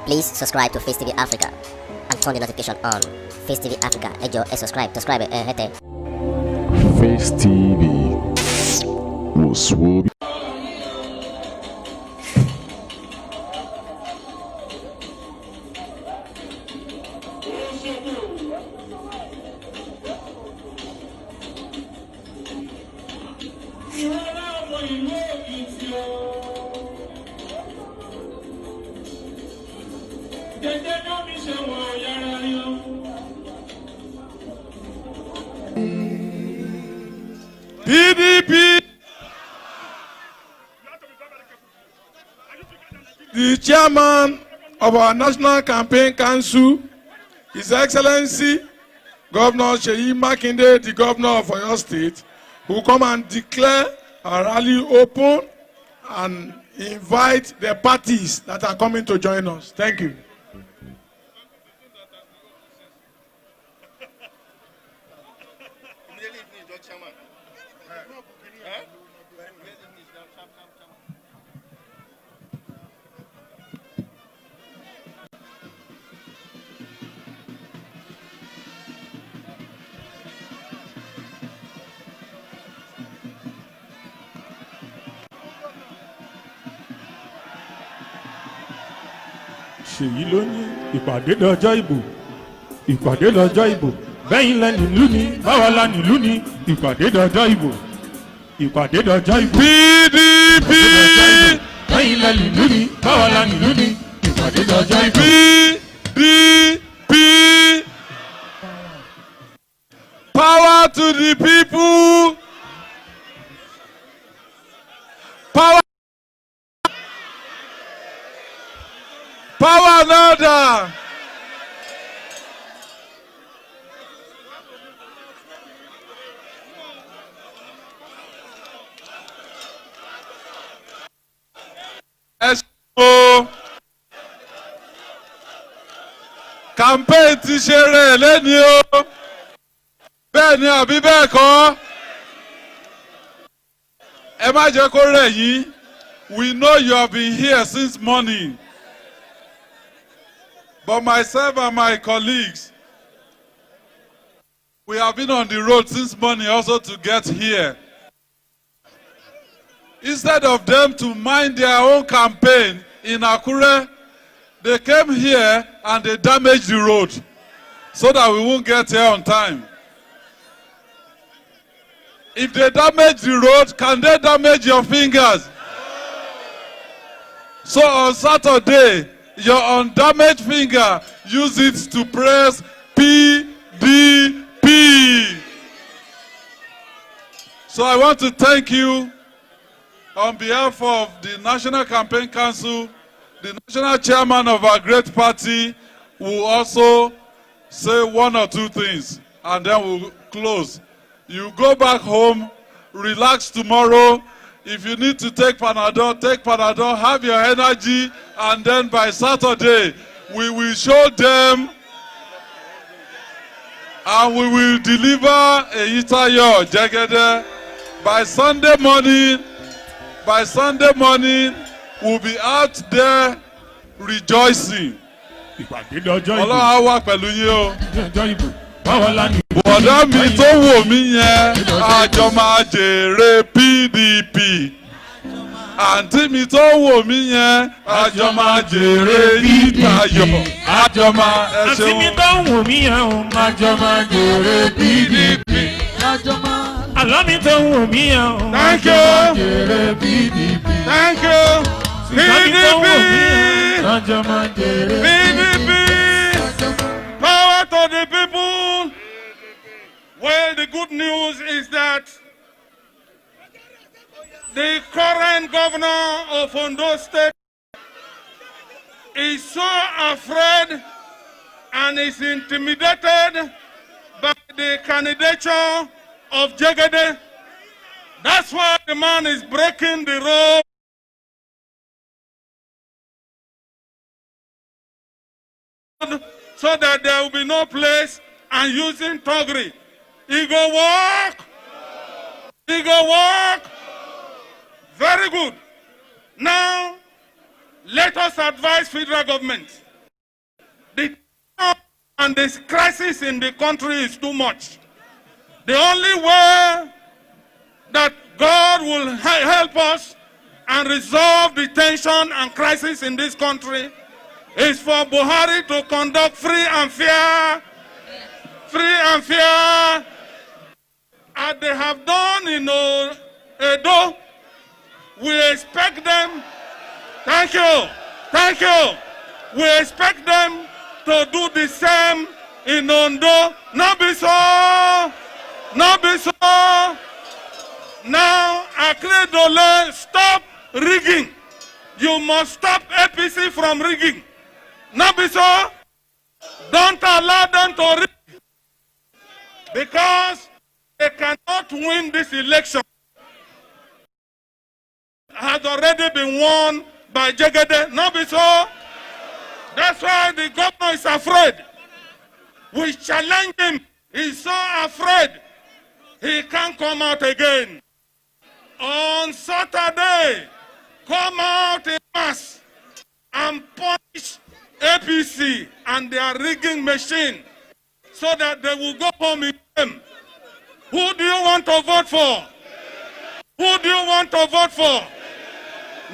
Please subscribe to Face TV Africa and turn the notification on. Face TV Africa, ẹ jọ̀ọ́, subscribe, hete. Face TV was swoopy. PDP, the chairman of our National Campaign Council, His Excellency Governor Seyi Makinde, the governor of Oyo State, will come and declare a rally open and invite the parties that are coming to join us. Thank you. Ṣèyí ló ní ìpàdé lọ́jọ́ ìbò ìpàdé lọ́jọ́ ìbò bẹ́yìn lẹ nílùú ni báwa la nílùú ni ìpàdé lọ́jọ́ ìbò ìpàdé lọ́jọ́ ìbò. PDP, bẹ́yìn lẹ nílùú ni báwa la nílùú ni ìpàdé lọ́jọ́ ìbò. PDP, power to the people, power and order. Campaign ti ṣe rẹ̀ lẹ́ni o, bẹ́ẹ̀ ni àbí bẹ́ẹ̀ kọ́, ẹ má jẹ́ kó rẹ̀ yín. We know you have been here since morning. But myself and my colleagues, we have been on the road since morning also to get here. Instead of them to mind their own campaign in Akure, they came here and they damaged the road so that we won't get here on time. If they damage the road, can they damage your fingers? So on Saturday, your undamaged finger, use it to press PDP. So I want to thank you on behalf of the National Campaign Council. The national chairman of our great party will also say one or two things and then we'll close. You go back home, relax tomorrow. If you need to take Panadol, have your energy, and then by Saturday, we will show them and we will deliver a Itayo Jegede. By Sunday morning, we'll be out there rejoicing. Ọlọ́run á wà pẹ̀lú yín o. Bọ̀dá mi tó wò mí yẹn, àjọ máa jèrè PDP. Àǹtí mi tó wò mí yẹn, àjọ máa jèrè Ìtayọ̀. Àjọ máa ẹ ṣeun. Àǹtí mi tó wò mí yẹn, àjọ máa jèrè PDP. Àlọ́ mi tó wò mí yẹn, Thank àjọ máa you. jèrè PDP. Thank you. PDP. Àjọ máa jèrè PDP. Power to the people. Well, the good news is that the current governor of Ondo State is so afraid and is intimidated by the candidature of Jegede. That's why the man is breaking the road so that there will be no place and using thuggery. He go walk. Very good. Now, let us advise federal government The and this crisis in the country is too much. The only way that God will help us and resolve the tension and crisis in this country is for Buhari to conduct free and fair, as they have done in Edo. We expect them, thank you, we expect them to do the same in Ondo. Not be so. Now, Akeredolu, stop rigging. You must stop APC from rigging. Not be so. Don't allow them to rig, because they cannot win this election. Has already been won by Jegede. Not be so. That's why the governor is afraid. We challenge him. He's so afraid. He can't come out again. On Saturday, come out in mass and punish APC and their rigging machine so that they will go home in them. Who do you want to vote for? Who do you want to vote for?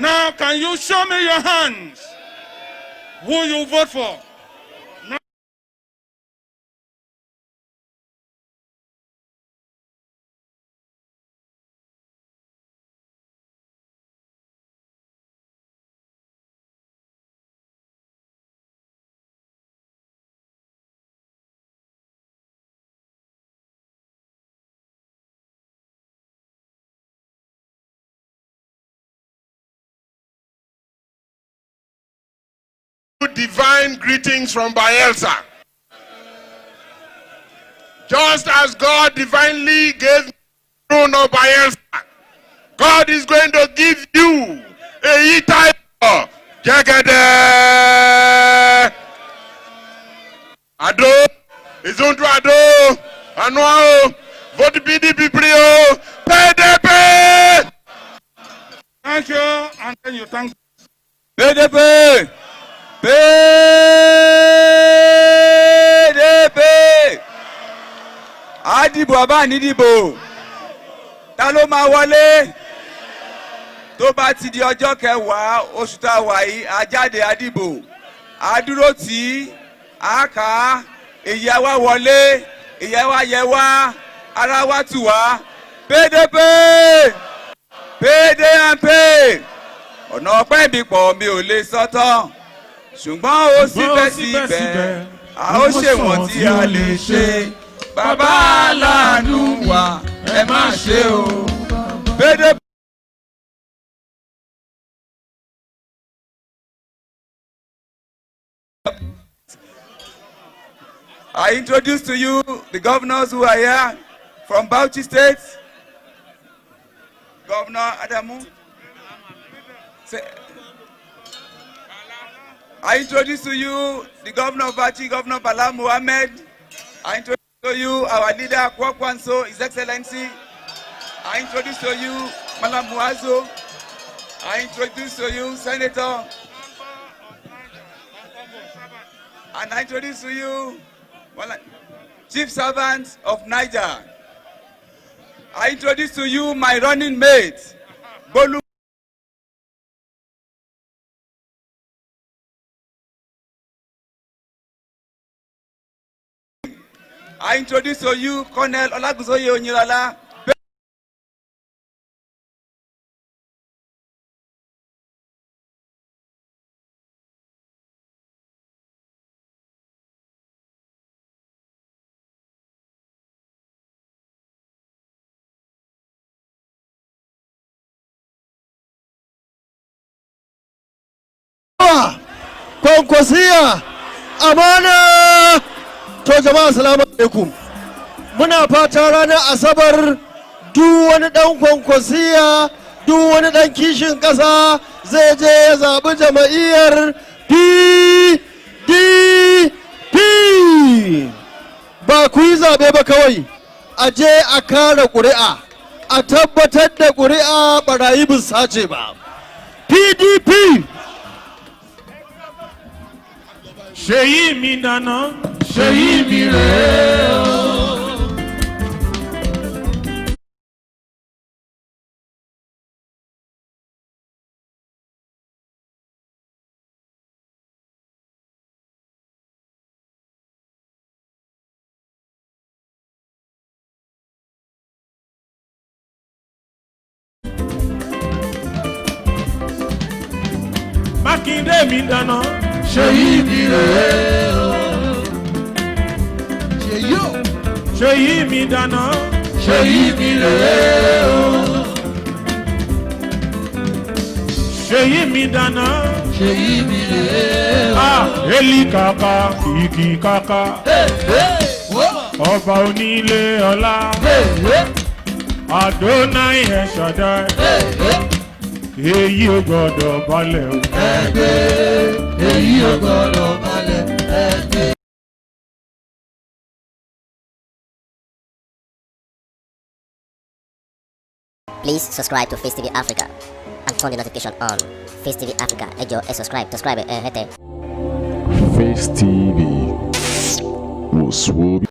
Now, can you show me your hands? Who you vote for? Now, divine greetings from Bayelsa. Just as God divinely gave the throne of Bayelsa, God is going to give you a type of Jegede. Ado, Izundru Ado, Anuao, vote PDP Brio, PDP. thank you, and then you thank PDP! PDP! Àdìbò àbá nídìbò. Ta ló máa wọlé? Tó bá ti di ọjọ́ kẹwàá oṣù tá a wà yìí, a jáde àdìbò. A dúró tì í, a kà á, èyí á wá wọlé, èyí á wá yẹ wá, ara wá tù wá. PDP! PDP! Ọ̀nà ọpẹ́ mi pọ̀ mi ò lè sọ tán. Ṣùgbọ́n ó síbẹ̀síbẹ̀ a ó ṣèwọ̀n tí a lè ṣe. Bàbá aláàánú wa ẹ má ṣe o. PDP. I introduce to you the governors who are here from Bauchi State. Governor Adamu. I introduce to you the governor of Bauchi, Governor Bala Mohammed. I introduce to you our leader, Kwakwanso, His Excellency. I introduce to you Malam Muazo. I introduce to you Senator. And I introduce to you Chief Servant of Niger. I introduce to you my running mate, Bolu. I introduce to you Colonel Olaguzoye Onyilala. Kwankwasiya amana. To jama'a assalamu alaikum. Muna fata ranar Asabar duk wani dan Kwankwasiya, duk wani dan kishin ƙasa zai je ya zaɓi jama'iyyar PDP. Ba ku yi zaɓe ba kawai, a je a kare ƙuri'a, a tabbatar da ƙuri'a barayi bin sace ba. PDP. ṣèyí mi dáná ṣèyí mi rèé o. Mákindé mi dáná ṣèyí mi rèé o. ṣèyí mi dáná ṣèyí mi rèé o. ṣèyí mi dáná ṣèyí mi rèé o. Eli kàkà kìkì kàkà ọba onílé ọlá Adonai ẹ̀ ṣàdá èyí ò gbọdọ̀ balẹ̀ o. èyí ò gbọdọ̀ balẹ̀. Please subscribe to Face TV Africa and turn the notification on. Face TV Africa, ẹ jọ̀ọ́ ẹ subscribe hete. Face TV was Swoby.